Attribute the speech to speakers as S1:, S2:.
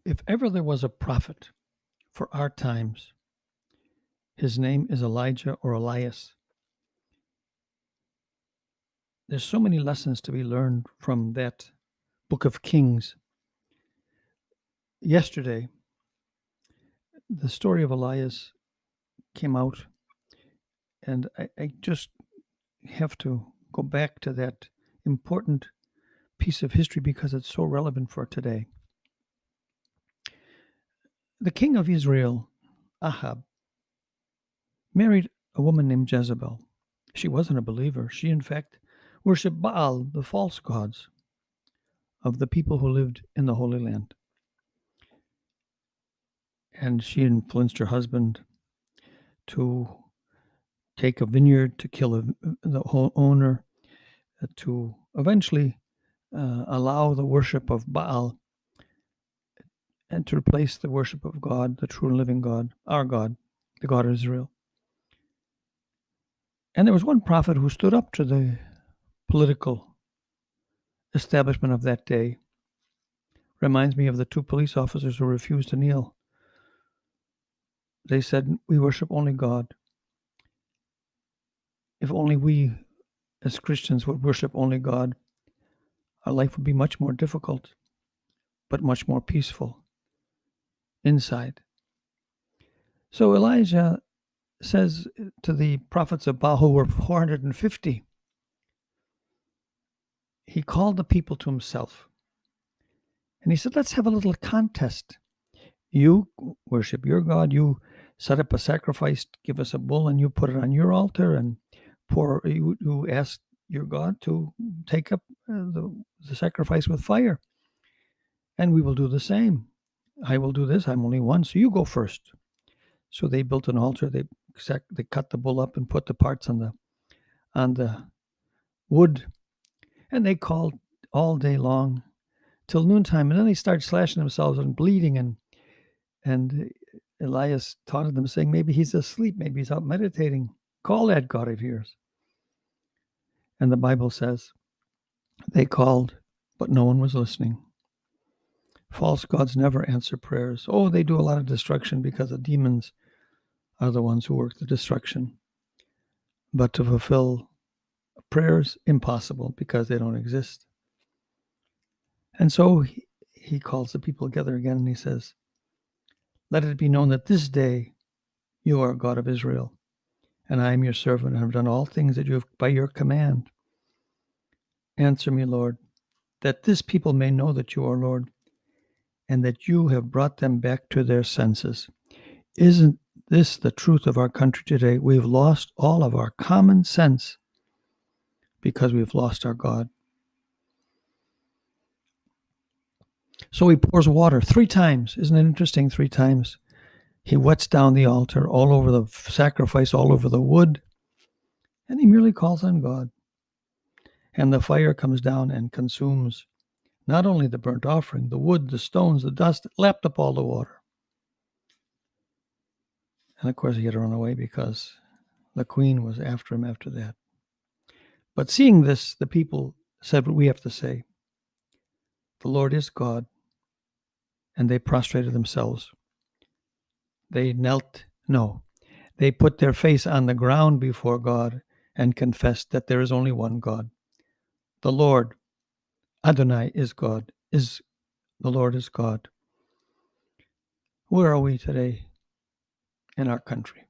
S1: If ever there was a prophet for our times, his name is Elijah or Elias. There's so many lessons to be learned from that book of Kings. Yesterday, the story of Elias came out, and I just have to go back to that important piece of history because it's so relevant for today. The king of Israel, Ahab, married a woman named Jezebel. She wasn't a believer. She, in fact, worshipped Baal, the false gods of the people who lived in the Holy Land. And she influenced her husband to take a vineyard, to kill the owner, to eventually allow the worship of Baal and to replace the worship of God, the true and living God, our God, the God of Israel. And there was one prophet who stood up to the political establishment of that day. Reminds me of the two police officers who refused to kneel. They said, "We worship only God." If only we as Christians would worship only God, our life would be much more difficult, but much more peaceful inside. So Elijah says to the prophets of Baal, who were 450, he called the people to himself. And he said, let's have a little contest. You worship your God, you set up a sacrifice, give us a bull, and you put it on your altar, and you ask your God to take up the sacrifice with fire. And we will do the same. I will do this. I'm only one, so you go first. So they built an altar. They cut the bull up and put the parts on the wood, and they called all day long till noontime, and then they started slashing themselves and bleeding, and Elias taunted them, saying, maybe he's asleep, maybe he's out meditating. Call that God of yours. And the Bible says they called, but no one was listening. False gods never answer prayers. Oh, they do a lot of destruction because the demons are the ones who work the destruction. But to fulfill prayers, impossible, because they don't exist. And so he calls the people together again, and he says, let it be known that this day you are God of Israel, and I am your servant, and have done all things that you have by your command. Answer me, Lord, that this people may know that you are Lord, and that you have brought them back to their senses. Isn't this the truth of our country today? We've lost all of our common sense because we've lost our God. So he pours water 3 times. Isn't it interesting? 3 times. He wets down the altar, all over the sacrifice, all over the wood, and he merely calls on God. And the fire comes down and consumes not only the burnt offering, the wood, the stones, the dust, it lapped up all the water. And of course, he had to run away because the queen was after him after that. But seeing this, the people said what we have to say. The Lord is God. And they prostrated themselves. They put their face on the ground before God and confessed that there is only one God. The Lord, Adonai, is God. The Lord is God. Where are we today in our country?